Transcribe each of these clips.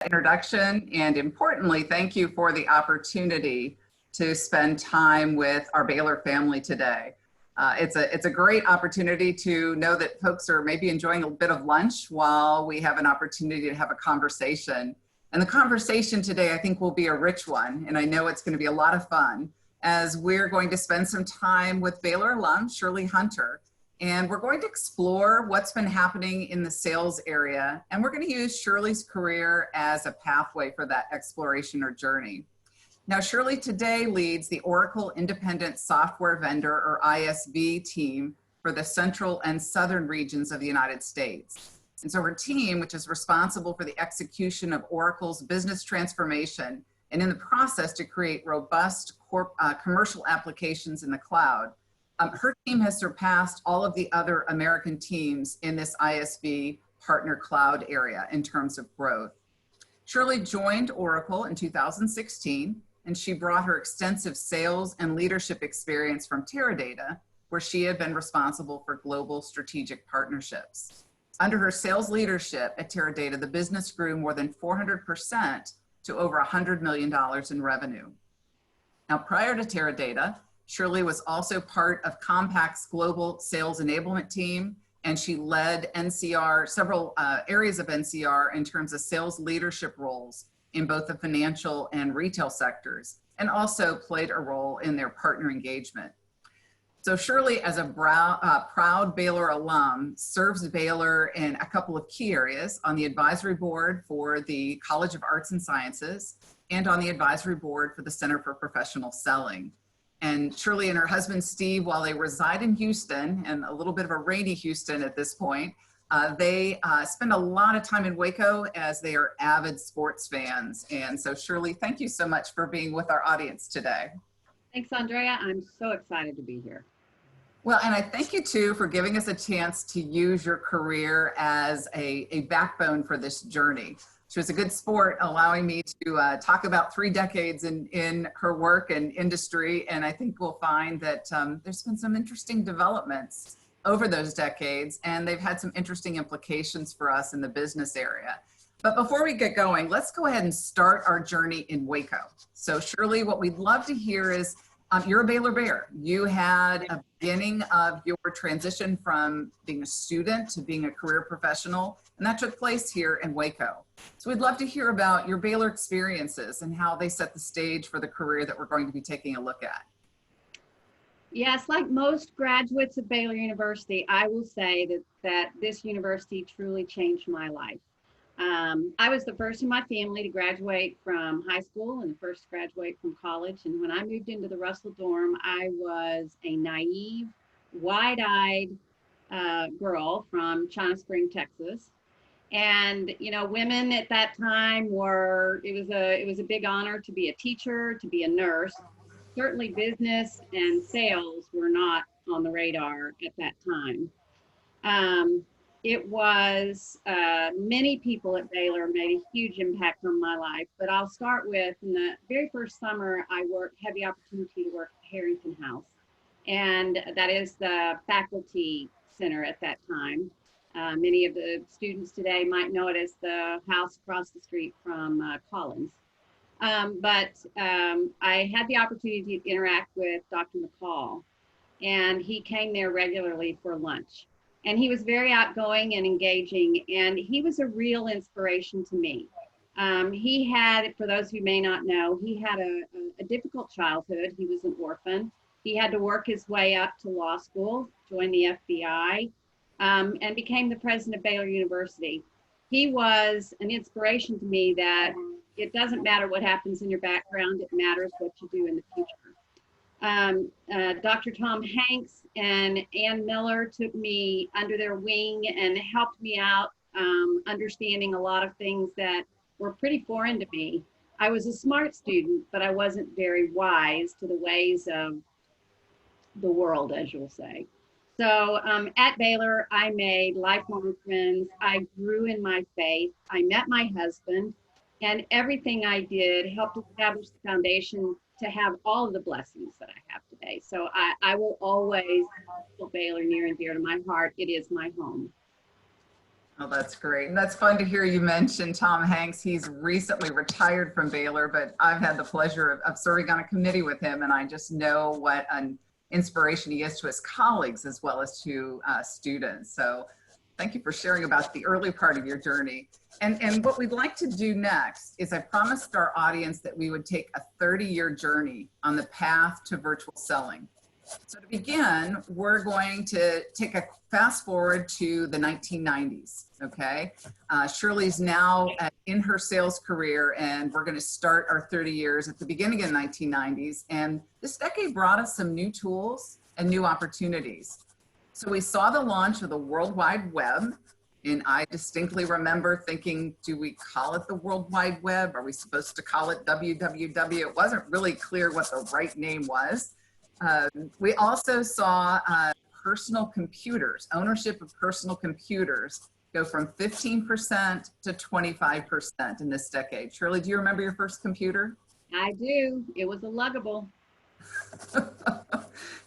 introduction, and importantly, thank you for the opportunity to spend time with our Baylor family today. It's a great opportunity to know that folks are maybe enjoying a bit of lunch while we have an opportunity to have a conversation. And the conversation today, I think, will be a rich one, and I know it's going to be a lot of fun as we're going to spend some time with Baylor alum Shirley Hunter. And we're going to explore what's been happening in the sales area. And we're going to use Shirley's career as a pathway for that exploration or journey. Now, Shirley today leads the Oracle Independent Software Vendor, or ISV team for the central and southern regions of the United States. And so her team, which is responsible for the execution of Oracle's business transformation and in the process to create robust commercial applications in the cloud, her team has surpassed all of the other American teams in this ISV partner cloud area in terms of growth. Shirley joined Oracle in 2016, and she brought her extensive sales and leadership experience from Teradata, where she had been responsible for global strategic partnerships. Under her sales leadership at Teradata, the business grew more than 400% to over $100 million in revenue. Now, prior to Teradata, Shirley was also part of Compact's global sales enablement team, and she led NCR, several areas of NCR in terms of sales leadership roles in both the financial and retail sectors, and also played a role in their partner engagement. So Shirley, as a proud Baylor alum, serves Baylor in a couple of key areas: on the advisory board for the College of Arts and Sciences, and on the advisory board for the Center for Professional Selling. And Shirley and her husband, Steve, while they reside in Houston, and a little bit of a rainy Houston at this point, they spend a lot of time in Waco as they are avid sports fans. And so Shirley, thank you so much for being with our audience today. Thanks, Andrea. I'm so excited to be here. Well, and I thank you too for giving us a chance to use your career as a backbone for this journey. She was a good sport, allowing me to talk about 3 decades in her work and industry. And I think we'll find that there's been some interesting developments over those decades, and they've had some interesting implications for us in the business area. But before we get going, let's go ahead and start our journey in Waco. So Shirley, what we'd love to hear is, you're a Baylor Bear. You had a beginning of your transition from being a student to being a career professional, and that took place here in Waco. So we'd love to hear about your Baylor experiences and how they set the stage for the career that we're going to be taking a look at. Yes, like most graduates of Baylor University, I will say that this university truly changed my life. I was the first in my family to graduate from high school and the first to graduate from college. And when I moved into the Russell dorm, I was a naive, wide-eyed girl from China Spring, Texas. And, you know, women at that time it was a big honor to be a teacher, to be a nurse. Certainly business and sales were not on the radar at that time. It was many people at Baylor made a huge impact on my life, but I'll start with, in the very first summer, I had the opportunity to work at Harrington House, and that is the faculty center at that time. Many of the students today might know it as the house across the street from Collins. But I had the opportunity to interact with Dr. McCall, and he came there regularly for lunch. And he was very outgoing and engaging, and he was a real inspiration to me. He had, for those who may not know, he had a difficult childhood. He was an orphan. He had to work his way up to law school, join the FBI, and became the president of Baylor University. He was an inspiration to me that it doesn't matter what happens in your background, it matters what you do in the future. Dr. Tom Hanks and Ann Miller took me under their wing and helped me out, understanding a lot of things that were pretty foreign to me. I was a smart student, but I wasn't very wise to the ways of the world, as you'll say. So at Baylor, I made lifelong friends. I grew in my faith. I met my husband, and everything I did helped establish the foundation to have all of the blessings that I have today. So I will always hold Baylor near and dear to my heart. It is my home. Oh, that's great. And that's fun to hear you mention Tom Hanks. He's recently retired from Baylor, but I've had the pleasure of serving on a committee with him, and I just know what an inspiration he is to his colleagues as well as to students. So thank you for sharing about the early part of your journey. And what we'd like to do next is I promised our audience that we would take a 30-year journey on the path to virtual selling. So to begin, we're going to take a fast forward to the 1990s, okay? Shirley's now in her sales career, and we're gonna start our 30 years at the beginning of the 1990s. And this decade brought us some new tools and new opportunities. So we saw the launch of the World Wide Web, and I distinctly remember thinking, do we call it the World Wide Web? Are we supposed to call it WWW? It wasn't really clear what the right name was. We also saw personal computers, ownership of personal computers go from 15% to 25% in this decade. Shirley, do you remember your first computer? I do. It was a luggable.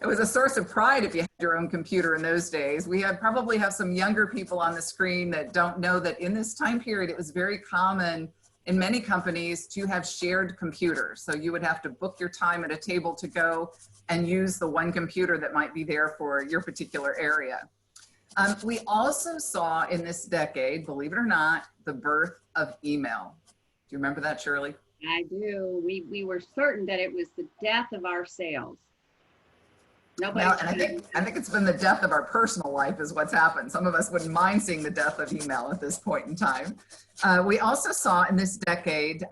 It was a source of pride if you had your own computer in those days. We probably have some younger people on the screen that don't know that in this time period, it was very common in many companies to have shared computers. So you would have to book your time at a table to go and use the one computer that might be there for your particular area. We also saw in this decade, believe it or not, the birth of email. Do you remember that, Shirley? I do. We were certain that it was the death of our sales. Nobody. Well, and I think it's been the death of our personal life is what's happened. Some of us wouldn't mind seeing the death of email at this point in time. We also saw in this decade,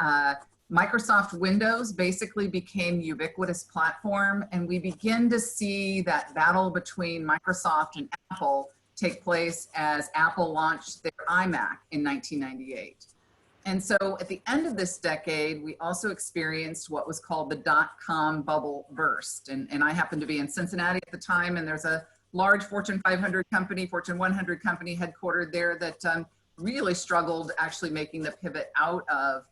Microsoft Windows basically became ubiquitous platform, and we begin to see that battle between Microsoft and Apple take place as Apple launched their iMac in 1998. And so at the end of this decade, we also experienced what was called the dot-com bubble burst. And I happened to be in Cincinnati at the time, and there's a large Fortune 500 company, Fortune 100 company headquartered there that really struggled actually making the pivot out of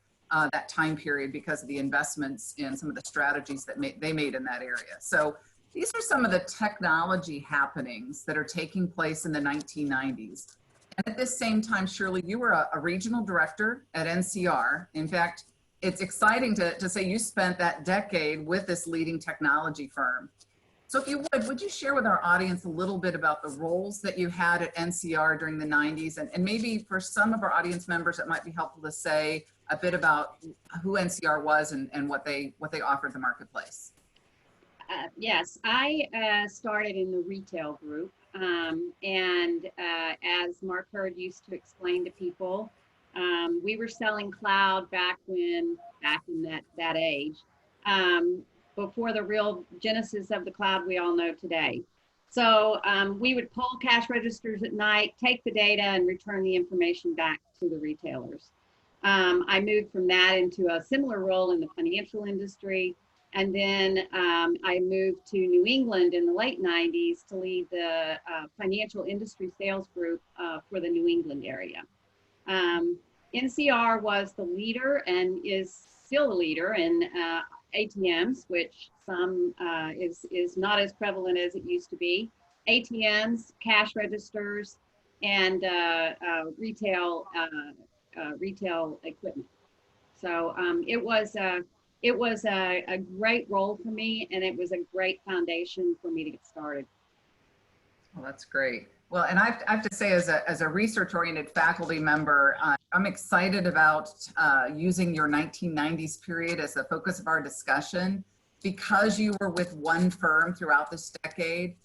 that time period because of the investments in some of the strategies that they made in that area. So these are some of the technology happenings that are taking place in the 1990s. And at this same time, Shirley, you were a regional director at NCR. In fact, it's exciting to say you spent that decade with this leading technology firm. So if you would you share with our audience a little bit about the roles that you had at NCR during the 90s? And maybe for some of our audience members, it might be helpful to say a bit about who NCR was and what they offered the marketplace. Yes, I started in the retail group. As Mark Hurd used to explain to people, we were selling cloud back in that age, before the real genesis of the cloud we all know today. So we would pull cash registers at night, take the data, and return the information back to the retailers. I moved from that into a similar role in the financial industry. And then I moved to New England in the late 90s to lead the financial industry sales group for the New England area. NCR was the leader and is still the leader in ATMs, which some is not as prevalent as it used to be. ATMs, cash registers, and retail equipment. So it was a great role for me, and it was a great foundation for me to get started. Well, that's great. Well, and I have to say, as a research-oriented faculty member, I'm excited about using your 1990s period as the focus of our discussion. Because you were with one firm throughout this decade,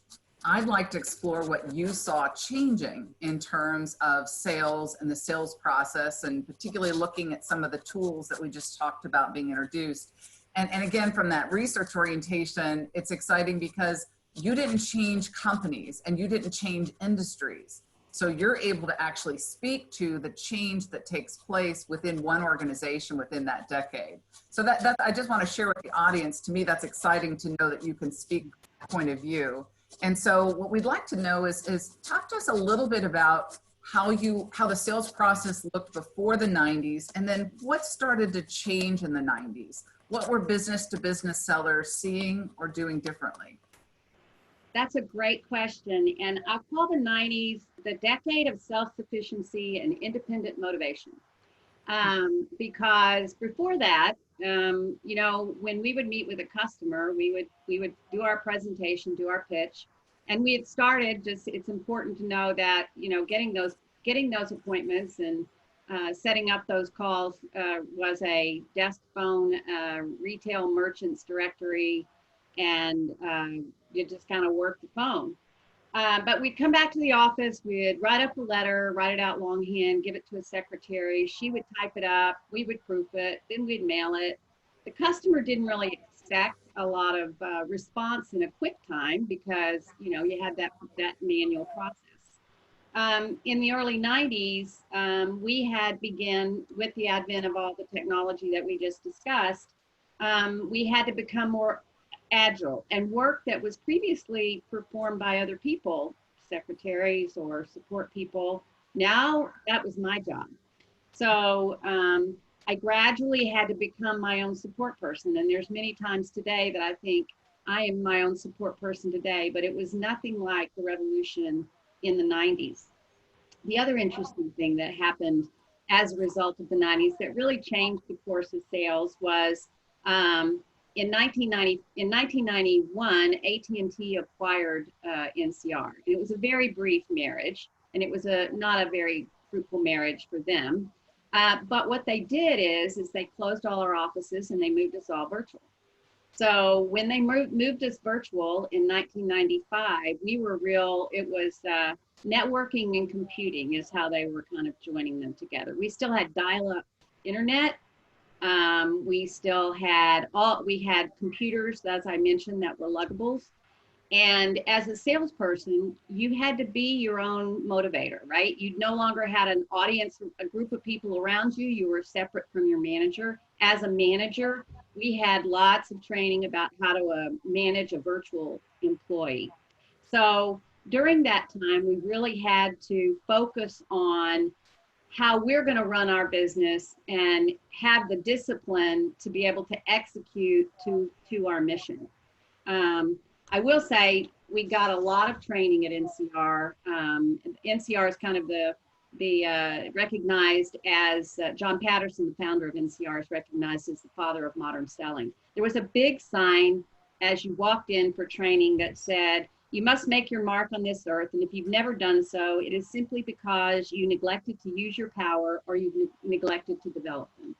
I'd like to explore what you saw changing in terms of sales and the sales process, and particularly looking at some of the tools that we just talked about being introduced. And again, from that research orientation, it's exciting because you didn't change companies and you didn't change industries. So you're able to actually speak to the change that takes place within one organization within that decade. So that I just want to share with the audience. To me, that's exciting to know that you can speak from that point of view. And so what we'd like to know is talk to us a little bit about how the sales process looked before the 90s, and then what started to change in the 90s. What were business to business sellers seeing or doing differently? That's a great question. And I'll call the 90s the decade of self-sufficiency and independent motivation. Because before that, you know, when we would meet with a customer, we would do our presentation, do our pitch, and we had started. Just it's important to know that, you know, getting those appointments and setting up those calls was a desk phone, retail merchants directory, and you just kind of work the phone. But we'd come back to the office, we'd write up a letter, write it out longhand, give it to a secretary. She would type it up, we would proof it, then we'd mail it. The customer didn't really expect a lot of response in a quick time because, you know, you had that manual process. In the early 90s, we had begun with the advent of all the technology that we just discussed. We had to become more agile, and work that was previously performed by other people, secretaries or support people, now that was my job. So I gradually had to become my own support person. And there's many times today that I think I am my own support person today, but it was nothing like the revolution in the 90s. The other interesting thing that happened as a result of the 90s that really changed the course of sales was in 1991, AT&T acquired NCR. It was a very brief marriage, and it was not a very fruitful marriage for them. But what they did is they closed all our offices and they moved us all virtual. So when they moved us virtual in 1995, we were it was networking and computing is how they were kind of joining them together. We still had dial-up internet. We still had we had computers, as I mentioned, that were luggables. And as a salesperson, you had to be your own motivator, right? You no longer had an audience, a group of people around you. You were separate from your manager. As a manager, we had lots of training about how to manage a virtual employee. So during that time, we really had to focus on how we're going to run our business and have the discipline to be able to execute to our mission. I will say we got a lot of training at NCR. NCR is kind of the recognized as John Patterson, the founder of NCR, is recognized as the father of modern selling. There was a big sign as you walked in for training that said, "You must make your mark on this earth, and if you've never done so, it is simply because you neglected to use your power or you've neglected to develop them."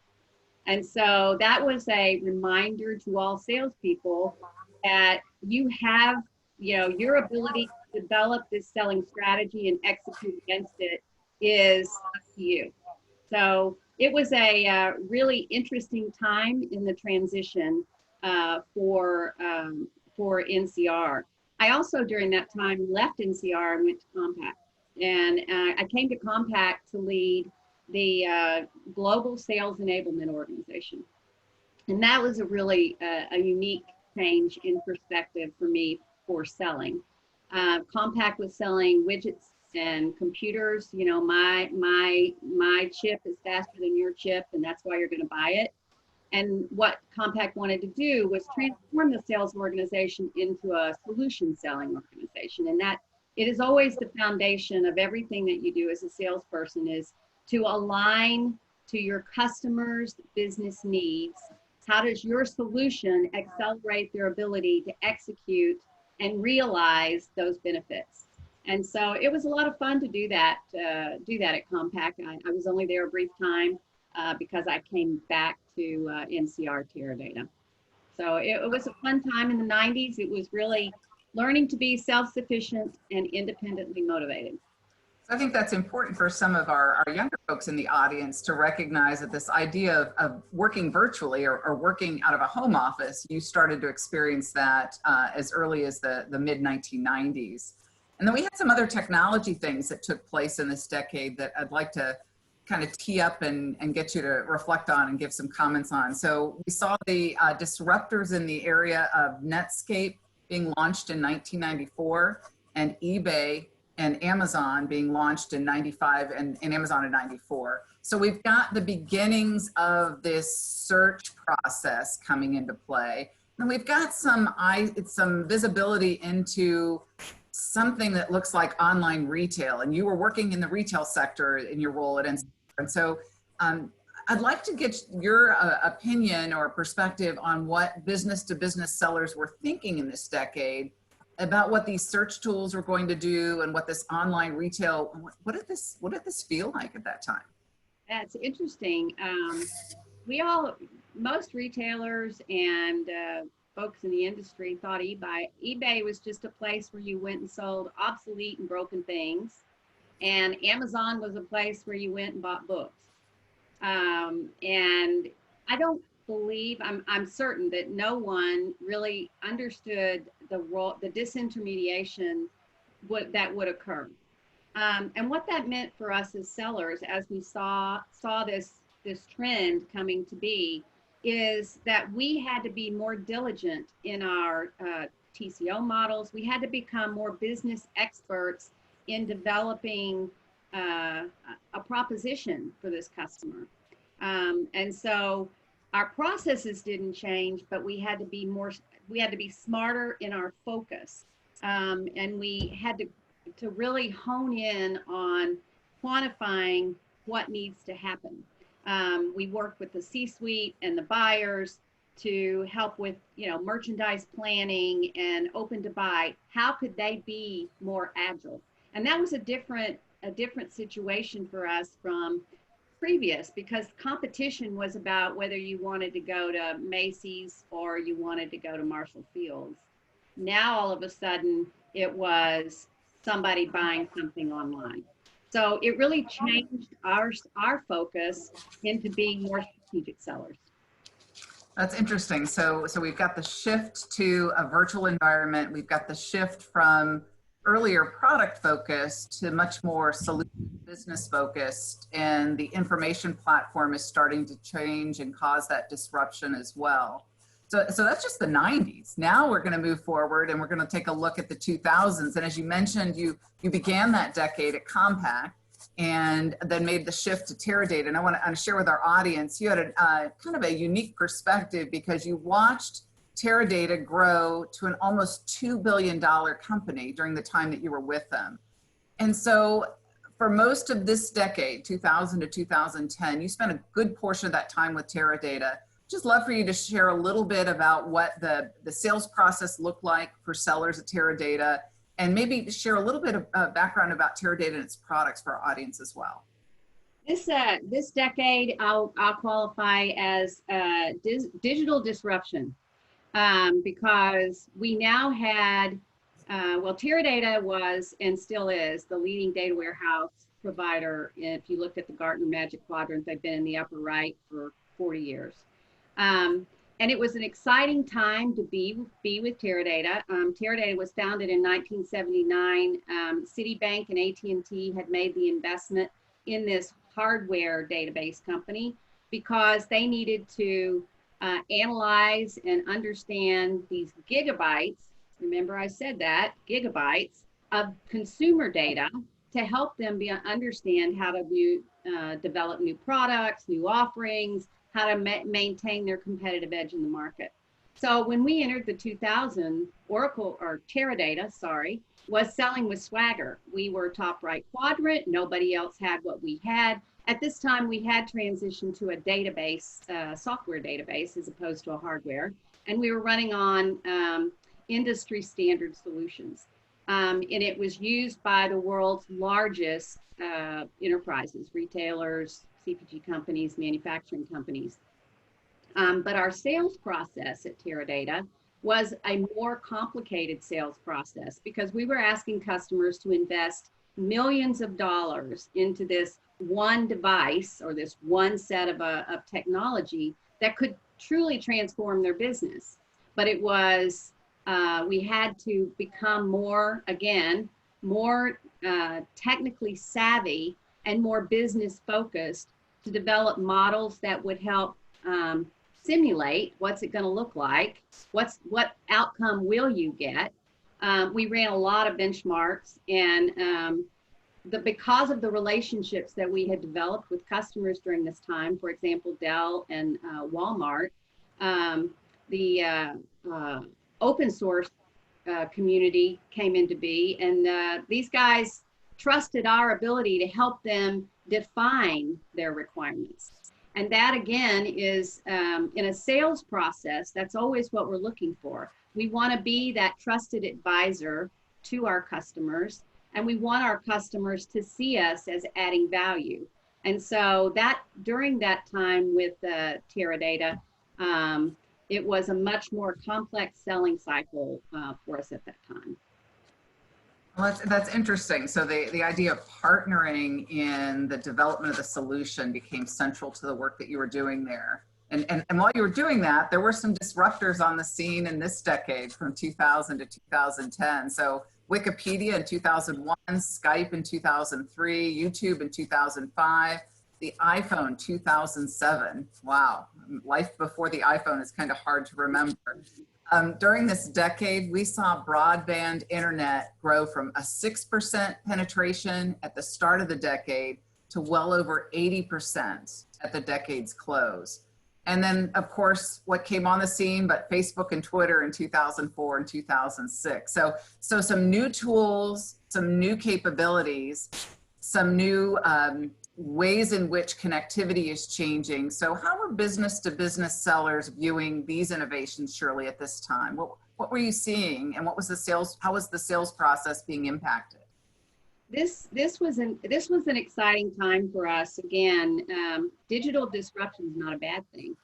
And so that was a reminder to all salespeople that you have, you know, your ability to develop this selling strategy and execute against it is up to you. So it was a really interesting time in the transition for NCR. I also, during that time, left NCR and went to Compaq. And I came to Compaq to lead the Global Sales Enablement Organization. And that was a really a unique change in perspective for me for selling. Compaq was selling widgets and computers. You know, my chip is faster than your chip, and that's why you're going to buy it. And what Compaq wanted to do was transform the sales organization into a solution selling organization. And that it is always the foundation of everything that you do as a salesperson is to align to your customers' business needs. How does your solution accelerate their ability to execute and realize those benefits? And so it was a lot of fun to do that at Compaq. I was only there a brief time because I came back to NCR Teradata. So it was a fun time in the 90s. It was really learning to be self-sufficient and independently motivated. I think that's important for some of our younger folks in the audience to recognize that this idea of working virtually or working out of a home office, you started to experience that as early as the mid-1990s. And then we had some other technology things that took place in this decade that I'd like to kind of tee up and get you to reflect on and give some comments on. So we saw the disruptors in the area of Netscape being launched in 1994 and eBay and Amazon being launched in 95 and Amazon in 94. So we've got the beginnings of this search process coming into play. And we've got some visibility into something that looks like online retail, and you were working in the retail sector in your role at NC. And so I'd like to get your opinion or perspective on what business to business sellers were thinking in this decade about what these search tools were going to do and what this online retail, what did this feel like at that time? That's interesting. Most retailers and folks in the industry thought eBay was just a place where you went and sold obsolete and broken things. And Amazon was a place where you went and bought books. And I don't believe, I'm certain that no one really understood the role, the disintermediation that would occur. And what that meant for us as sellers, as we saw this trend coming to be, is that we had to be more diligent in our TCO models. We had to become more business experts in developing a proposition for this customer. And so our processes didn't change, but we had to be smarter in our focus. And we had to really hone in on quantifying what needs to happen. We worked with the C-suite and the buyers to help with, merchandise planning and open to buy. How could they be more agile? And that was a different situation for us from previous, because competition was about whether you wanted to go to Macy's or you wanted to go to Marshall Field's. Now, all of a sudden, it was somebody buying something online. So it really changed our focus into being more strategic sellers. That's interesting. So we've got the shift to a virtual environment. We've got the shift from earlier product focused to much more solution business focused, and the information platform is starting to change and cause that disruption as well. So that's just the 90s. Now we're going to move forward and we're going to take a look at the 2000s. And as you mentioned, you began that decade at Compaq and then made the shift to Teradata. And I want to share with our audience, you had a kind of a unique perspective because you watched Teradata grow to an almost $2 billion company during the time that you were with them. And so for most of this decade, 2000 to 2010, you spent a good portion of that time with Teradata. Just love for you to share a little bit about what the sales process looked like for sellers at Teradata, and maybe share a little bit of background about Teradata and its products for our audience as well. This decade, I'll qualify as digital disruption, because we now had, Teradata was and still is the leading data warehouse provider. If you looked at the Gartner Magic Quadrant, they've been in the upper right for 40 years. And it was an exciting time to be with Teradata. Teradata was founded in 1979. Citibank and AT&T had made the investment in this hardware database company because they needed to analyze and understand these gigabytes. Remember I said that, gigabytes of consumer data to help them understand how to develop new products, new offerings, how to maintain their competitive edge in the market. So when we entered the 2000, Teradata, was selling with swagger. We were top right quadrant. Nobody else had what we had. At this time, we had transitioned to a database, software database, as opposed to a hardware. And we were running on industry standard solutions. And it was used by the world's largest enterprises, retailers, CPG companies, manufacturing companies. But our sales process at Teradata was a more complicated sales process because we were asking customers to invest millions of dollars into this one device or this one set of technology that could truly transform their business. But it was, we had to become more technically savvy and more business focused to develop models that would help simulate what's it going to look like, what outcome will you get. We ran a lot of benchmarks, and because of the relationships that we had developed with customers during this time, for example, Dell and Walmart, open source community came into be, and these guys trusted our ability to help them define their requirements. And that again is in a sales process, that's always what we're looking for. We want to be that trusted advisor to our customers, and we want our customers to see us as adding value. And so that during that time with Teradata, it was a much more complex selling cycle for us at that time. Well, that's interesting. So the idea of partnering in the development of the solution became central to the work that you were doing there. And while you were doing that, there were some disruptors on the scene in this decade from 2000 to 2010. So Wikipedia in 2001, Skype in 2003, YouTube in 2005, the iPhone 2007. Wow, life before the iPhone is kind of hard to remember. During this decade, we saw broadband internet grow from a 6% penetration at the start of the decade to well over 80% at the decade's close. And then, of course, what came on the scene, but Facebook and Twitter in 2004 and 2006. So some new tools, some new capabilities, some new ways in which connectivity is changing. So how are business to business sellers viewing these innovations, Shirley, at this time? What were you seeing, and what was how was the sales process being impacted? This was an exciting time for us. Again, digital disruption is not a bad thing.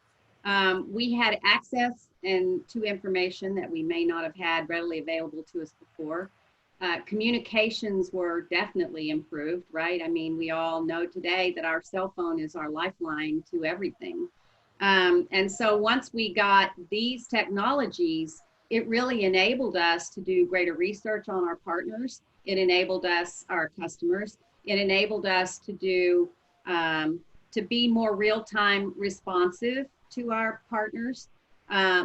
We had access to information that we may not have had readily available to us before. Communications were definitely improved, right? I mean, we all know today that our cell phone is our lifeline to everything. And so once we got these technologies, it really enabled us to do greater research on our partners. It enabled us, our customers, it enabled us to do, to be more real-time responsive to our partners,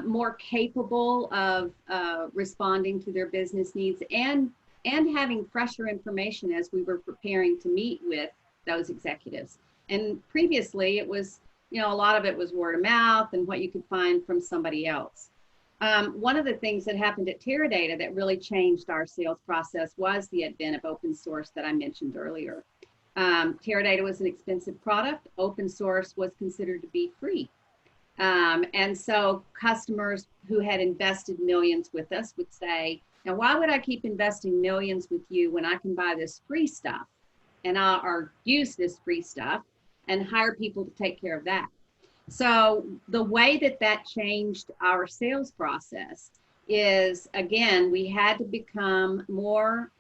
more capable of responding to their business needs, and having fresher information as we were preparing to meet with those executives. And previously it was, a lot of it was word of mouth and what you could find from somebody else. One of the things that happened at Teradata that really changed our sales process was the advent of open source that I mentioned earlier. Teradata was an expensive product. Open source was considered to be free. And so customers who had invested millions with us would say, now, why would I keep investing millions with you when I can buy this free stuff or use this free stuff and hire people to take care of that? So the way that changed our sales process is, again, we had to become more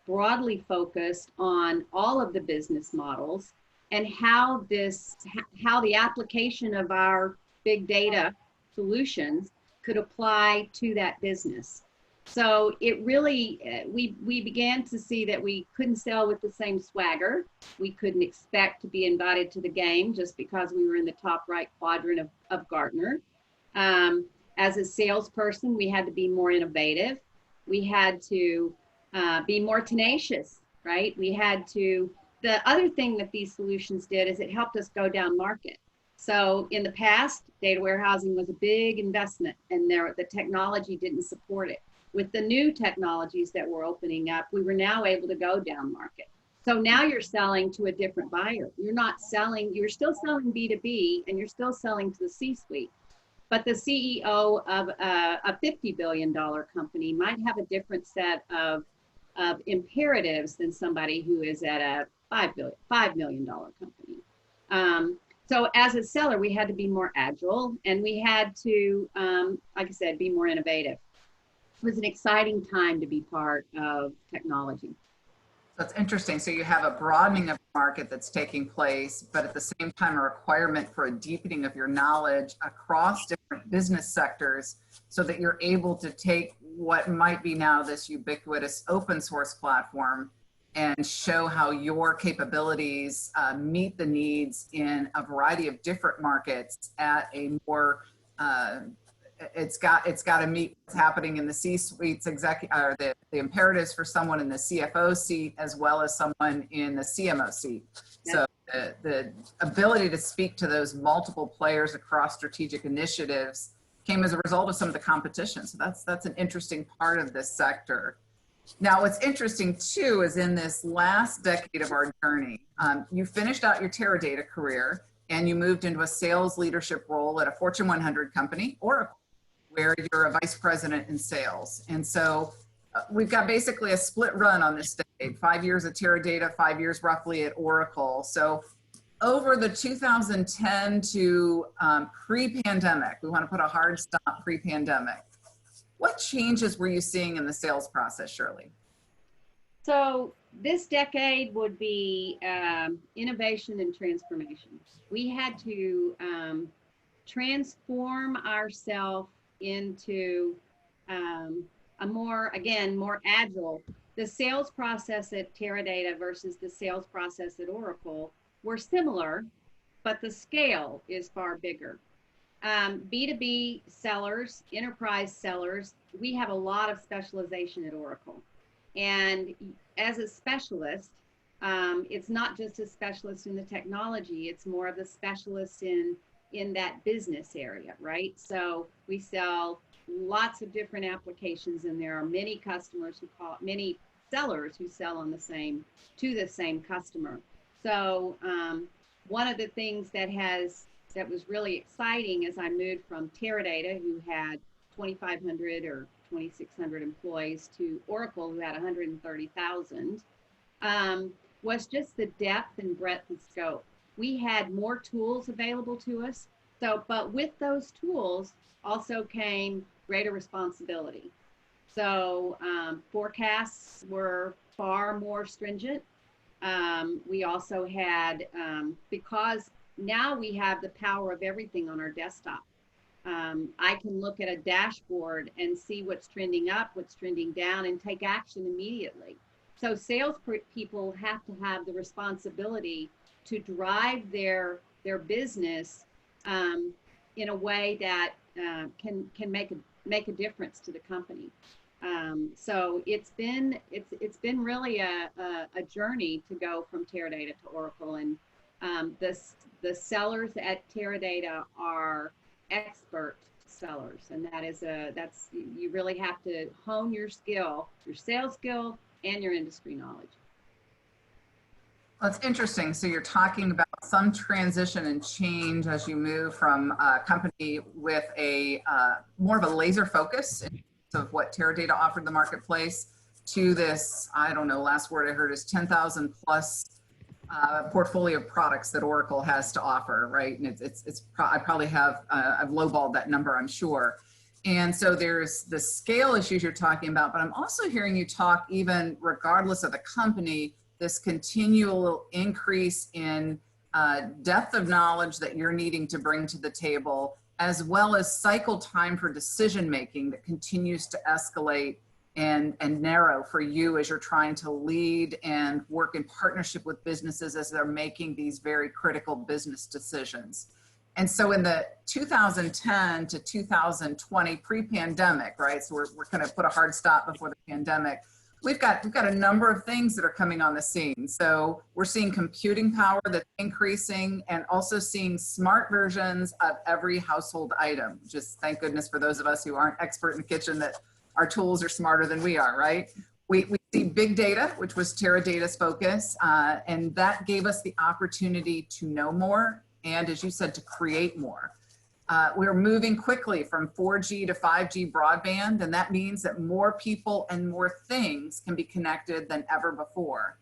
broadly focused on all of the business models and how the application of our big data solutions could apply to that business. So it really, we began to see that we couldn't sell with the same swagger. We couldn't expect to be invited to the game just because we were in the top right quadrant of Gartner. As a salesperson, we had to be more innovative. We had to be more tenacious, right? The other thing that these solutions did is it helped us go down market. So in the past, data warehousing was a big investment, and the technology didn't support it. With the new technologies that were opening up, we were now able to go down market. So now you're selling to a different buyer. You're still selling B2B, and you're still selling to the C-suite. But the CEO of a $50 billion company might have a different set of imperatives than somebody who is at a $5 million company. So as a seller, we had to be more agile, and we had to, like I said, be more innovative. It was an exciting time to be part of technology. That's interesting. So you have a broadening of the market that's taking place, but at the same time, a requirement for a deepening of your knowledge across different business sectors so that you're able to take what might be now this ubiquitous open source platform and show how your capabilities meet the needs in a variety of different markets at a more it's got to meet what's happening in the C-suite's or the imperatives for someone in the CFO seat as well as someone in the CMO seat. Yes. So the ability to speak to those multiple players across strategic initiatives came as a result of some of the competition. So that's an interesting part of this sector. Now, what's interesting too is in this last decade of our journey, you finished out your Teradata career and you moved into a sales leadership role at a Fortune 100 company, Oracle, where you're a vice president in sales. And so we've got basically a split run on this decade, 5 years at Teradata, 5 years roughly at Oracle. So over the 2010 to pre-pandemic, we want to put a hard stop pre-pandemic. What changes were you seeing in the sales process, Shirley? So this decade would be innovation and transformation. We had to transform ourselves into a more agile. The sales process at Teradata versus the sales process at Oracle were similar, but the scale is far bigger. B2B sellers, enterprise sellers, we have a lot of specialization at Oracle. And as a specialist, it's not just a specialist in the technology, it's more of a specialist in that business area, right? So we sell lots of different applications, and there are many customers many sellers who sell on to the same customer. So one of the things that was really exciting as I moved from Teradata, who had 2,500 or 2,600 employees, to Oracle, who had 130,000, was just the depth and breadth and scope. We had more tools available to us. But with those tools also came greater responsibility. So forecasts were far more stringent. We also had, because now we have the power of everything on our desktop. I can look at a dashboard and see what's trending up, what's trending down, and take action immediately. So sales people have to have the responsibility to drive their business in a way that can make a difference to the company. So it's been really a journey to go from Teradata to Oracle, and the sellers at Teradata are expert sellers, and that's you really have to hone your skill, your sales skill, and your industry knowledge. Well, it's interesting. So you're talking about some transition and change as you move from a company with a more of a laser focus in terms of what Teradata offered the marketplace to this, I don't know, last word I heard is 10,000 plus portfolio of products that Oracle has to offer, right? And I probably have, I've lowballed that number, I'm sure. And so there's the scale issues you're talking about, but I'm also hearing you talk, even regardless of the company, this continual increase in depth of knowledge that you're needing to bring to the table, as well as cycle time for decision making that continues to escalate and narrow for you as you're trying to lead and work in partnership with businesses as they're making these very critical business decisions. And so in the 2010 to 2020 pre-pandemic, right? So we're going to put a hard stop before the pandemic. We've got a number of things that are coming on the scene. So we're seeing computing power that's increasing, and also seeing smart versions of every household item. Just thank goodness for those of us who aren't expert in the kitchen that our tools are smarter than we are, right? We see big data, which was Teradata's focus, and that gave us the opportunity to know more, and as you said, to create more. We're moving quickly from 4G to 5G broadband, and that means that more people and more things can be connected than ever before.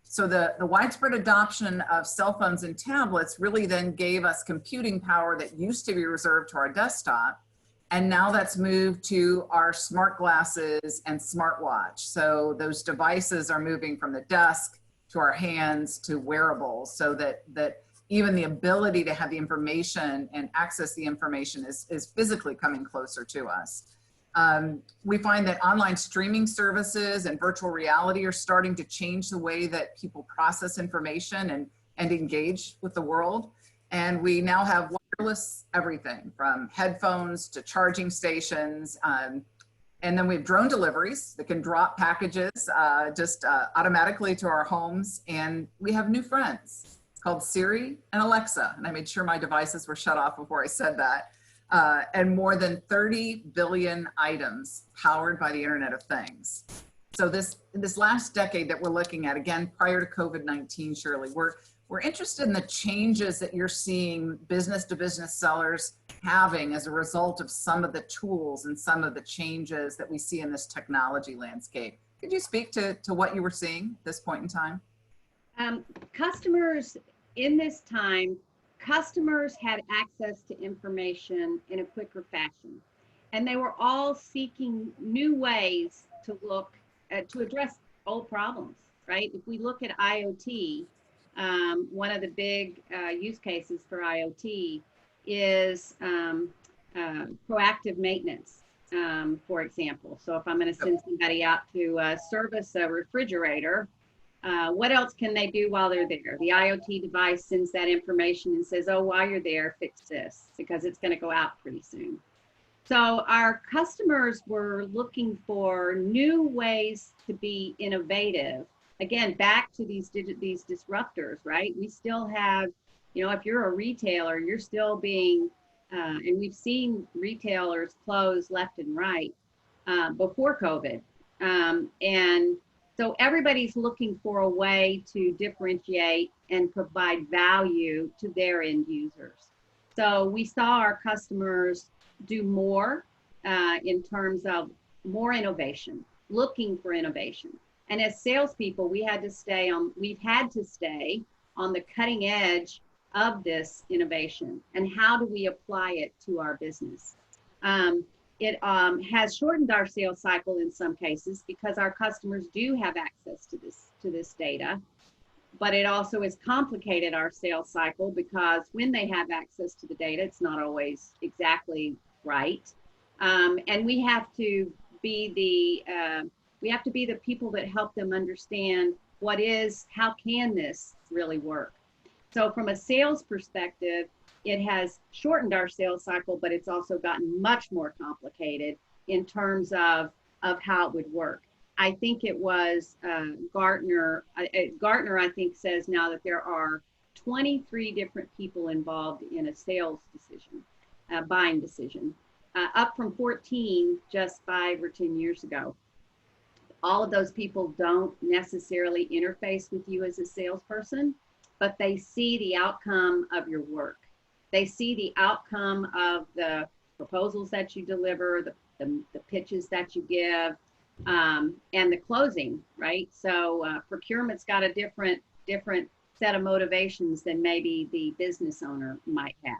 So the widespread adoption of cell phones and tablets really then gave us computing power that used to be reserved to our desktop, and now that's moved to our smart glasses and smartwatch. So those devices are moving from the desk to our hands to wearables, so that even the ability to have the information and access the information is physically coming closer to us. We find that online streaming services and virtual reality are starting to change the way that people process information and engage with the world. And we now have wireless everything from headphones to charging stations. And then we have drone deliveries that can drop packages just automatically to our homes. And we have new friends called Siri and Alexa. And I made sure my devices were shut off before I said that. and more than 30 billion items powered by the Internet of Things. So this last decade that we're looking at, again, prior to COVID-19, Shirley, we're interested in the changes that you're seeing business-to-business sellers having as a result of some of the tools and some of the changes that we see in this technology landscape. Could you speak to what you were seeing at this point in time? Customers in this time, customers had access to information in a quicker fashion, and they were all seeking new ways to look to address old problems, right? If we look at IoT, one of the big use cases for IoT is proactive maintenance, for example. So if I'm going to send somebody out to service a refrigerator, what else can they do while they're there? The IoT device sends that information and says, oh, while you're there, fix this, because it's going to go out pretty soon. So our customers were looking for new ways to be innovative. Again, back to these disruptors, right? We still have, you know, if you're a retailer, you're still being, and we've seen retailers close left and right before COVID. And so everybody's looking for a way to differentiate and provide value to their end users. So we saw our customers do more in terms of more innovation, looking for innovation. And as salespeople, we've had to stay on the cutting edge of this innovation. And how do we apply it to our business? It has shortened our sales cycle in some cases because our customers do have access to this data. But it also has complicated our sales cycle because when they have access to the data, it's not always exactly right. And we have to be the people that help them understand how can this really work? So from a sales perspective, it has shortened our sales cycle, but it's also gotten much more complicated in terms of how it would work. I think it was Gartner, I think, says now that there are 23 different people involved in a sales decision, buying decision, up from 14 just 5 or 10 years ago. All of those people don't necessarily interface with you as a salesperson, but they see the outcome of your work. They see the outcome of the proposals that you deliver, the pitches that you give, and the closing, right? So procurement's got a different set of motivations than maybe the business owner might have.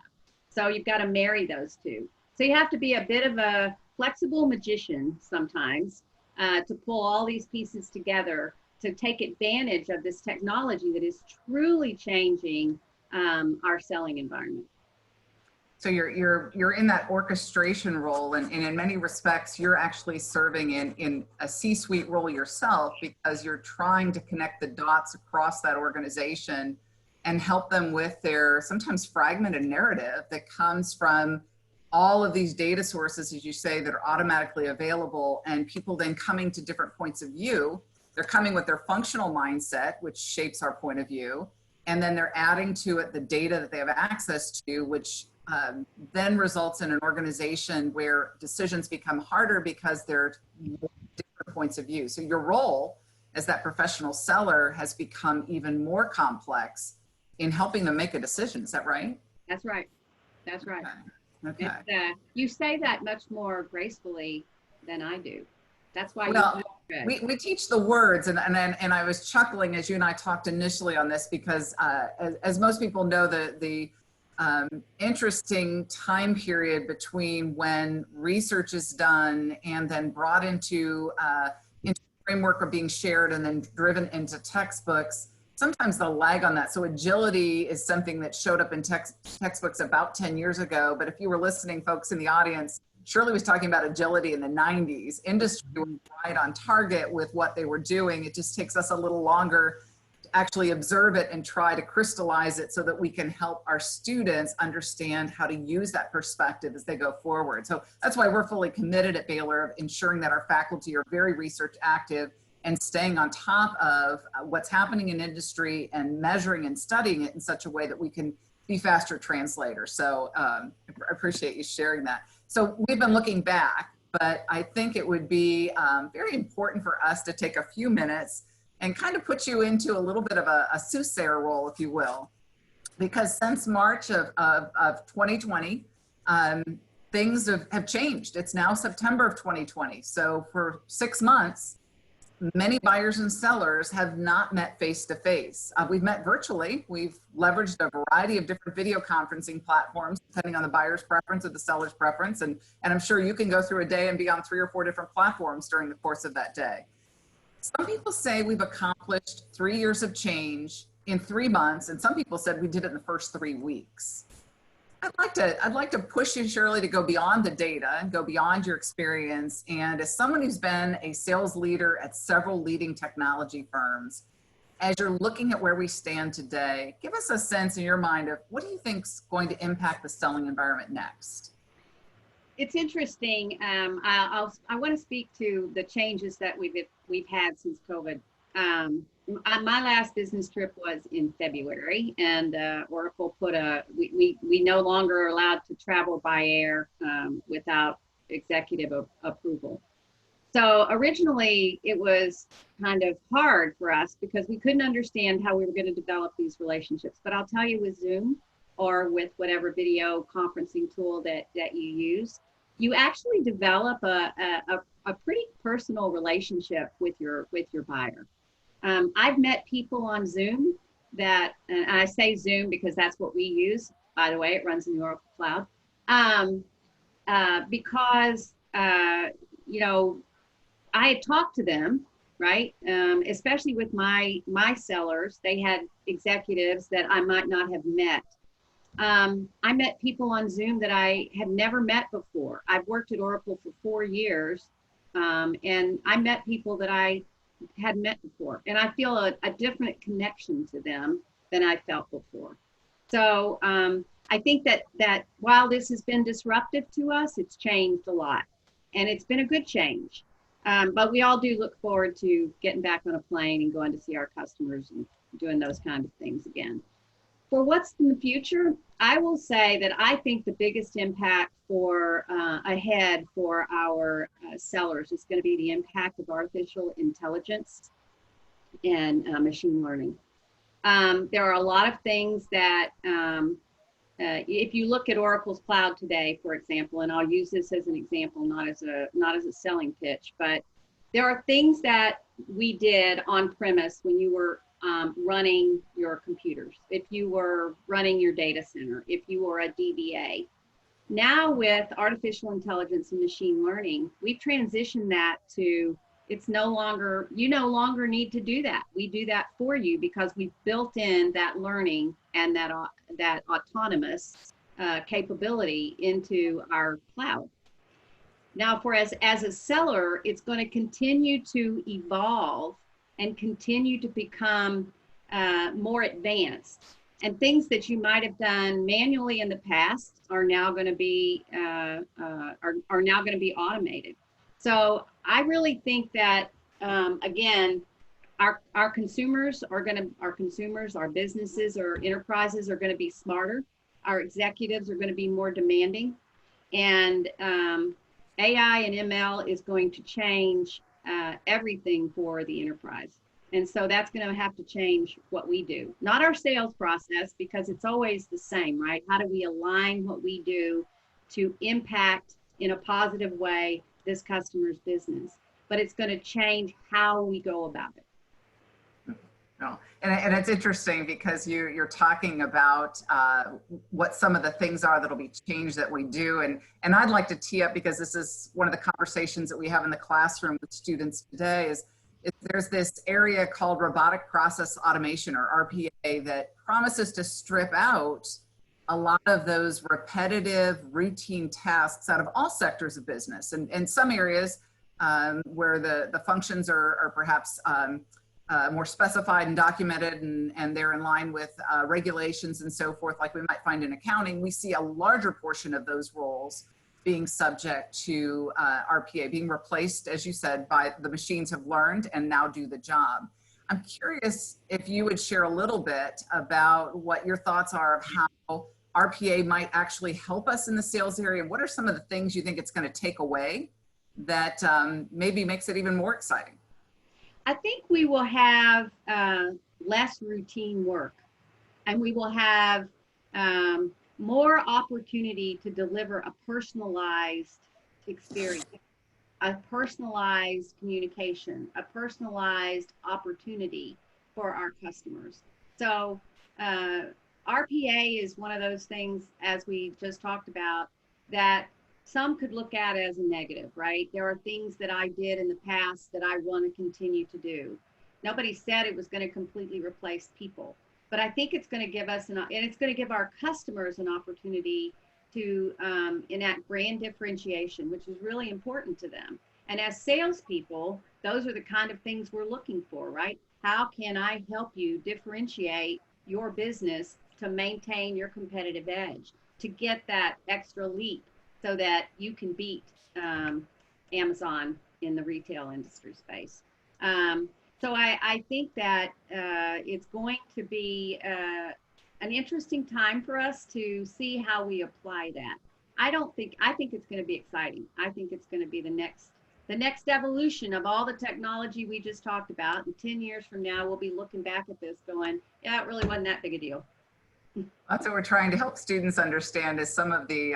So you've got to marry those two. So you have to be a bit of a flexible magician sometimes to pull all these pieces together to take advantage of this technology that is truly changing our selling environment. So you're in that orchestration role, and in many respects, you're actually serving in a C-suite role yourself, because you're trying to connect the dots across that organization and help them with their sometimes fragmented narrative that comes from all of these data sources, as you say, that are automatically available, and people then coming to different points of view. They're coming with their functional mindset, which shapes our point of view, and then they're adding to it the data that they have access to, which then results in an organization where decisions become harder because there are different points of view. So your role as that professional seller has become even more complex in helping them make a decision. Is that right? That's right. That's right. Okay. You say that much more gracefully than I do. That's why we teach the words, and I was chuckling as you and I talked initially on this, because as most people know, the interesting time period between when research is done and then brought into framework of being shared and then driven into textbooks, sometimes the lag on that. So agility is something that showed up in textbooks about 10 years ago. But if you were listening, folks in the audience, Shirley was talking about agility in the 90s. Industry was right on target with what they were doing. It just takes us a little longer to actually observe it and try to crystallize it so that we can help our students understand how to use that perspective as they go forward. So that's why we're fully committed at Baylor of ensuring that our faculty are very research active and staying on top of what's happening in industry and measuring and studying it in such a way that we can be faster translators. So I appreciate you sharing that. So we've been looking back, but I think it would be very important for us to take a few minutes and kind of put you into a little bit of a soothsayer role, if you will, because since March of 2020, things have changed. It's now September of 2020. So for 6 months, many buyers and sellers have not met face-to-face. We've met virtually. We've leveraged a variety of different video conferencing platforms, depending on the buyer's preference or the seller's preference. And I'm sure you can go through a day and be on 3 or 4 different platforms during the course of that day. Some people say we've accomplished 3 years of change in 3 months, and some people said we did it in the first 3 weeks. I'd like to push you, Shirley, to go beyond the data and go beyond your experience. And as someone who's been a sales leader at several leading technology firms, as you're looking at where we stand today, give us a sense in your mind of what do you think is going to impact the selling environment next? It's interesting. I want to speak to the changes that we've had since COVID. My last business trip was in February, and Oracle put we no longer are allowed to travel by air without executive approval. So originally it was kind of hard for us because we couldn't understand how we were going to develop these relationships. But I'll tell you, with Zoom or with whatever video conferencing tool that you use, you actually develop a pretty personal relationship with your buyer. I've met people on Zoom and I say Zoom because that's what we use. By the way, it runs in the Oracle Cloud. Because I had talked to them, right? Especially with my sellers, they had executives that I might not have met. I met people on Zoom that I had never met before. I've worked at Oracle for 4 years, and I met people that I had met before, and I feel a different connection to them than I felt before. So I think that while this has been disruptive to us, it's changed a lot, and it's been a good change. But we all do look forward to getting back on a plane and going to see our customers and doing those kind of things again. For what's in the future, I will say that I think the biggest impact ahead for our sellers is going to be the impact of artificial intelligence and machine learning. There are a lot of things that, if you look at Oracle's cloud today, for example, and I'll use this as an example, not as a selling pitch, but there are things that we did on premise when you were running your computers, if you were running your data center, if you were a DBA. Now with artificial intelligence and machine learning, we've transitioned that to you no longer need to do that. We do that for you because we've built in that learning and that autonomous capability into our cloud. Now, as a seller, it's going to continue to evolve and continue to become more advanced. And things that you might have done manually in the past are now going to be automated. So I really think that again, our consumers, our businesses, our enterprises are going to be smarter. Our executives are going to be more demanding, and AI and ML is going to change everything for the enterprise. And so that's going to have to change what we do, not our sales process, because it's always the same, right? How do we align what we do to impact in a positive way this customer's business? But it's going to change how we go about it. No. And it's interesting because you're talking about what some of the things are that'll be changed that we do. And I'd like to tee up, because this is one of the conversations that we have in the classroom with students today, is there's this area called robotic process automation, or RPA, that promises to strip out a lot of those repetitive routine tasks out of all sectors of business. And some areas where the functions are perhaps more specified and documented, and they're in line with regulations and so forth, like we might find in accounting, we see a larger portion of those roles being subject to RPA, being replaced, as you said, by the machines have learned and now do the job. I'm curious if you would share a little bit about what your thoughts are of how RPA might actually help us in the sales area. What are some of the things you think it's going to take away that maybe makes it even more exciting? I think we will have less routine work, and we will have more opportunity to deliver a personalized experience, a personalized communication, a personalized opportunity for our customers. So RPA is one of those things, as we just talked about, that some could look at as a negative, right? There are things that I did in the past that I want to continue to do. Nobody said it was going to completely replace people, but I think it's going to give us and it's going to give our customers an opportunity to enact brand differentiation, which is really important to them. And as salespeople, those are the kind of things we're looking for, right? How can I help you differentiate your business to maintain your competitive edge, to get that extra leap so that you can beat Amazon in the retail industry space? So I think that it's going to be an interesting time for us to see how we apply that. I think it's going to be exciting. I think it's going to be the next evolution of all the technology we just talked about. And 10 years from now, we'll be looking back at this going, yeah, it really wasn't that big a deal. That's what we're trying to help students understand is some of the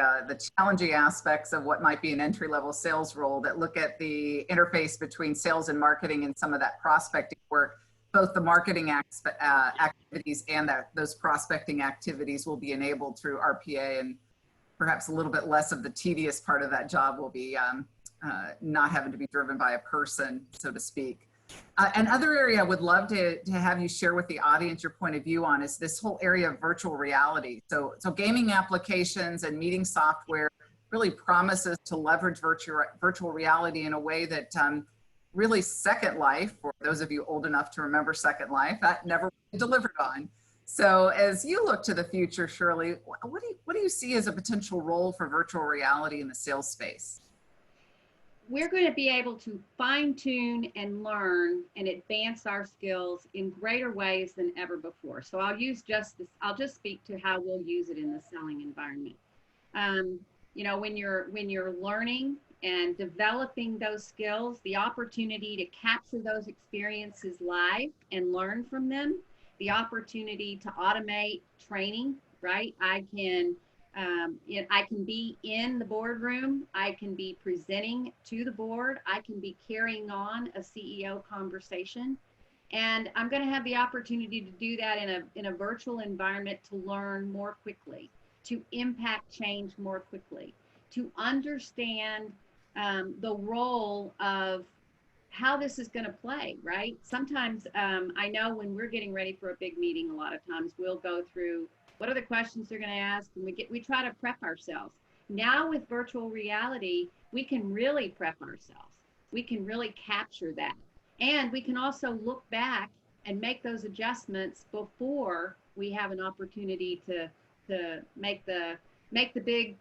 challenging aspects of what might be an entry-level sales role that look at the interface between sales and marketing and some of that prospecting work. Both the marketing activities and those prospecting activities will be enabled through RPA, and perhaps a little bit less of the tedious part of that job will be not having to be driven by a person, so to speak. Another area I would love to have you share with the audience your point of view on is this whole area of virtual reality. So gaming applications and meeting software really promises to leverage virtual reality in a way that really Second Life, for those of you old enough to remember Second Life, that never delivered on. So as you look to the future, Shirley, what do you see as a potential role for virtual reality in the sales space? We're going to be able to fine tune and learn and advance our skills in greater ways than ever before. So I'll just speak to how we'll use it in the selling environment. You know, when you're learning and developing those skills, the opportunity to capture those experiences live and learn from them, the opportunity to automate training, right? I can be in the boardroom. I can be presenting to the board. I can be carrying on a CEO conversation. And I'm going to have the opportunity to do that in a virtual environment to learn more quickly, to impact change more quickly, to understand the role of how this is going to play, right? Sometimes I know when we're getting ready for a big meeting, a lot of times we'll go through what are the questions they're going to ask, and we try to prep ourselves. Now with virtual reality, we can really prep ourselves. We can really capture that. And we can also look back and make those adjustments before we have an opportunity to make the big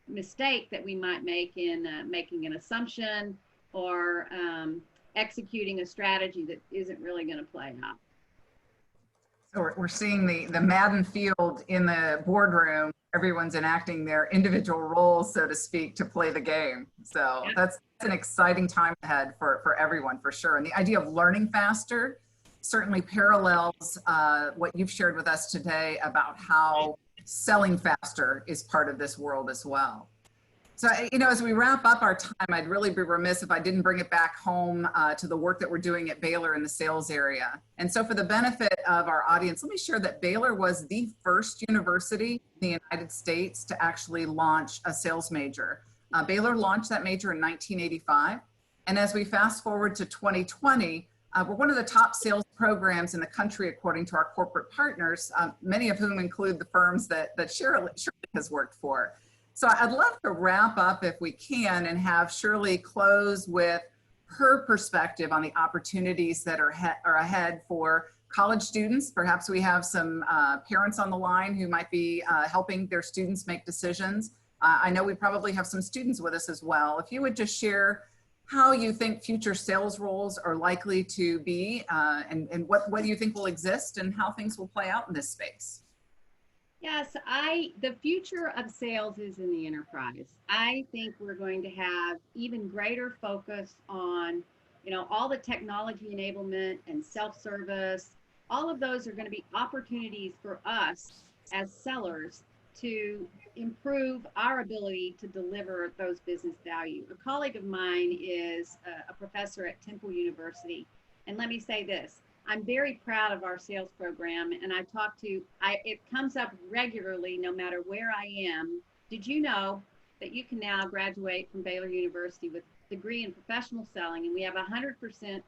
mistake that we might make in making an assumption or executing a strategy that isn't really going to play out. So we're seeing the Madden field in the boardroom. Everyone's enacting their individual roles, so to speak, to play the game. So yeah, that's an exciting time ahead for everyone, for sure. And the idea of learning faster certainly parallels what you've shared with us today about how selling faster is part of this world as well. So, you know, as we wrap up our time, I'd really be remiss if I didn't bring it back home to the work that we're doing at Baylor in the sales area. And so for the benefit of our audience, let me share that Baylor was the first university in the United States to actually launch a sales major. Baylor launched that major in 1985. And as we fast forward to 2020, we're one of the top sales programs in the country, according to our corporate partners, many of whom include the firms that Shirley has worked for. So I'd love to wrap up, if we can, and have Shirley close with her perspective on the opportunities that are ahead for college students. Perhaps we have some parents on the line who might be helping their students make decisions. I know we probably have some students with us as well. If you would just share how you think future sales roles are likely to be, and what do you think will exist and how things will play out in this space? Yes, the future of sales is in the enterprise. I think we're going to have even greater focus on, all the technology enablement and self-service. All of those are going to be opportunities for us as sellers to improve our ability to deliver those business value. A colleague of mine is a professor at Temple University. And let me say this, I'm very proud of our sales program, and it comes up regularly no matter where I am. Did you know that you can now graduate from Baylor University with a degree in professional selling, and we have a 100%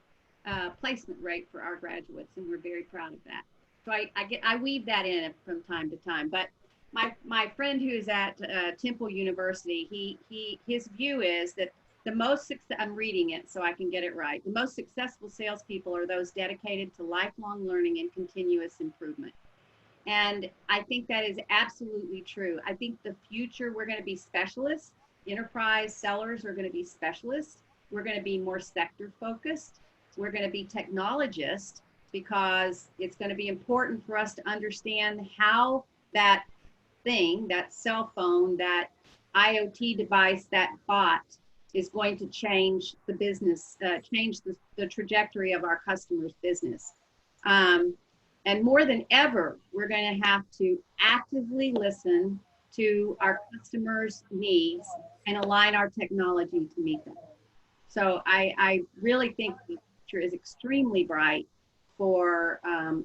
placement rate for our graduates, and we're very proud of that. So I weave that in from time to time. But my friend who's at Temple University, his view is that I'm reading it so I can get it right. The most successful salespeople are those dedicated to lifelong learning and continuous improvement. And I think that is absolutely true. I think the future, we're going to be specialists. Enterprise sellers are going to be specialists. We're going to be more sector focused. We're going to be technologists, because it's going to be important for us to understand how that thing, that cell phone, that IoT device, that bot is going to change the business, change the trajectory of our customers' business. And more than ever, we're going to have to actively listen to our customers' needs and align our technology to meet them. So I really think the future is extremely bright for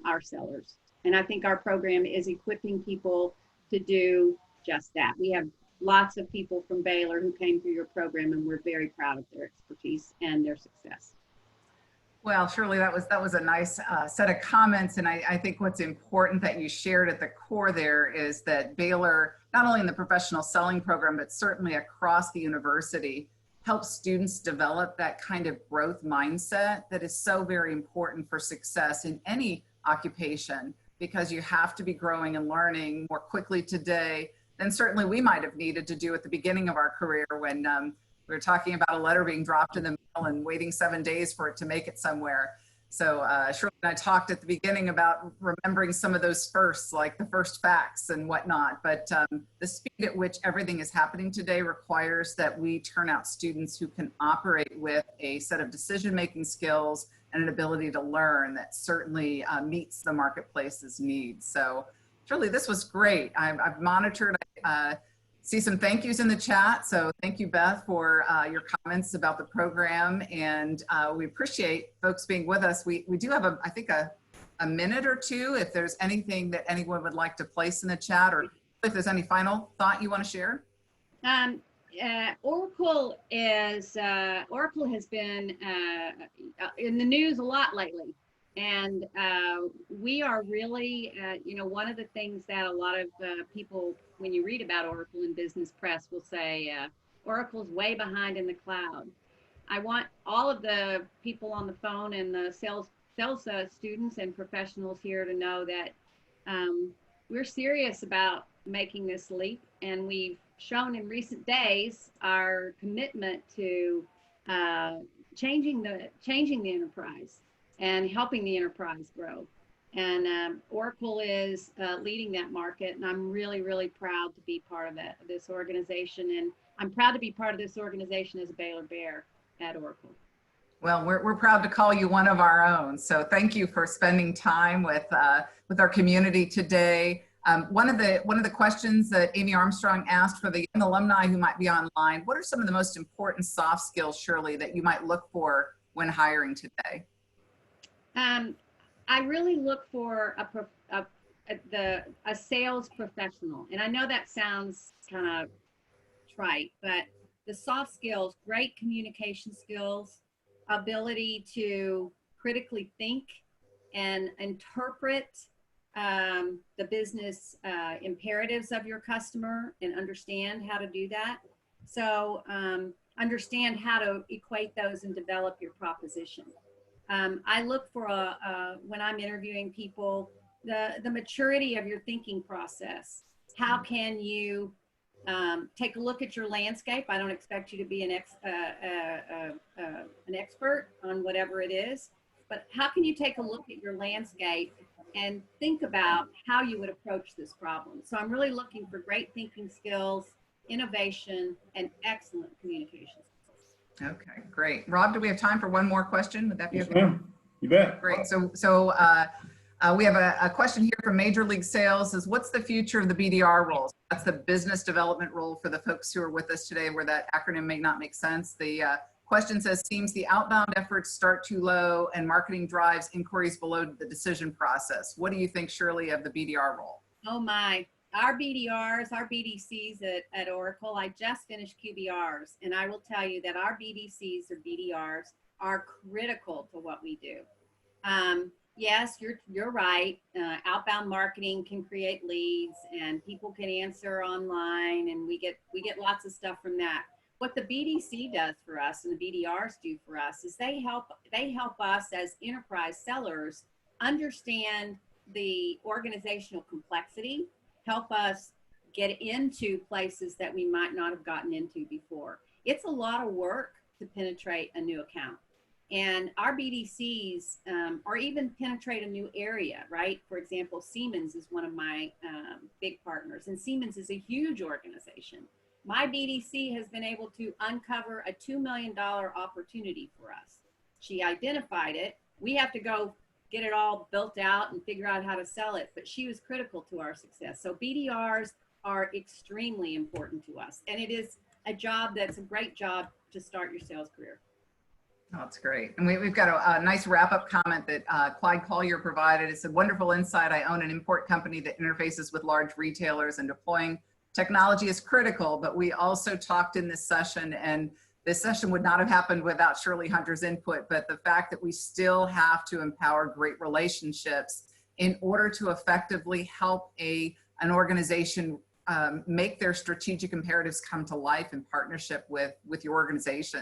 our sellers. And I think our program is equipping people to do just that. We have lots of people from Baylor who came through your program, and we're very proud of their expertise and their success. Well, Shirley, that was a nice set of comments, and I think what's important that you shared at the core there is that Baylor, not only in the professional selling program, but certainly across the university, helps students develop that kind of growth mindset that is so very important for success in any occupation, because you have to be growing and learning more quickly today than certainly we might have needed to do at the beginning of our career, when we were talking about a letter being dropped in the mail and waiting 7 days for it to make it somewhere. So Shirley and I talked at the beginning about remembering some of those firsts, like the first fax and whatnot. But the speed at which everything is happening today requires that we turn out students who can operate with a set of decision-making skills and an ability to learn that certainly meets the marketplace's needs. So Shirley, this was great. I've monitored, see some thank yous in the chat. So thank you, Beth, for your comments about the program. And we appreciate folks being with us. We do have, I think, a minute or two if there's anything that anyone would like to place in the chat, or if there's any final thought you want to share. Oracle has been in the news a lot lately. And we are really, one of the things that a lot of people, when you read about Oracle in business press, will say, Oracle's way behind in the cloud. I want all of the people on the phone and the sales students and professionals here to know that we're serious about making this leap. And we've shown in recent days our commitment to changing the enterprise and helping the enterprise grow. And Oracle is leading that market, and I'm really, really proud to be part of this organization. And I'm proud to be part of this organization as a Baylor Bear at Oracle. Well, we're proud to call you one of our own. So thank you for spending time with our community today. One of the questions that Amy Armstrong asked for the young alumni who might be online, what are some of the most important soft skills, Shirley, that you might look for when hiring today? I really look for a sales professional. And I know that sounds kind of trite, but the soft skills, great communication skills, ability to critically think and interpret the business imperatives of your customer and understand how to do that. So understand how to equate those and develop your proposition. I look for when I'm interviewing people, the maturity of your thinking process. How can you Take a look at your landscape. I don't expect you to be an expert on whatever it is, but how can you take a look at your landscape and think about how you would approach this problem? So I'm really looking for great thinking skills, innovation, and excellent communication skills. Okay, great. Rob, do we have time for one more question? Would that be Yes, okay? ma'am. You bet. Great. We have a question here from Major League Sales is what's the future of the BDR role? That's the business development role for the folks who are with us today where that acronym may not make sense. The question says, seems the outbound efforts start too low and marketing drives inquiries below the decision process. What do you think, Shirley, of the BDR role? Oh my, our BDRs, our BDCs at Oracle, I just finished QBRs, and I will tell you that our BDCs or BDRs are critical to what we do. Yes, you're right. Outbound marketing can create leads and people can answer online and we get lots of stuff from that. What the BDC does for us and the BDRs do for us is they help us as enterprise sellers understand the organizational complexity, help us get into places that we might not have gotten into before. It's a lot of work to penetrate a new account. And our BDCs, or even penetrate a new area, right? For example, Siemens is one of my big partners, and Siemens is a huge organization. My BDC has been able to uncover a $2 million opportunity for us. She identified it. We have to go get it all built out and figure out how to sell it, but she was critical to our success. So BDRs are extremely important to us, and it is a job that's a great job to start your sales career. Oh, that's great. And we've got a nice wrap-up comment that Clyde Collier provided. It's a wonderful insight. I own an import company that interfaces with large retailers and deploying technology is critical, but we also talked in this session, and this session would not have happened without Shirley Hunter's input, but the fact that we still have to empower great relationships in order to effectively help an organization make their strategic imperatives come to life in partnership with your organization.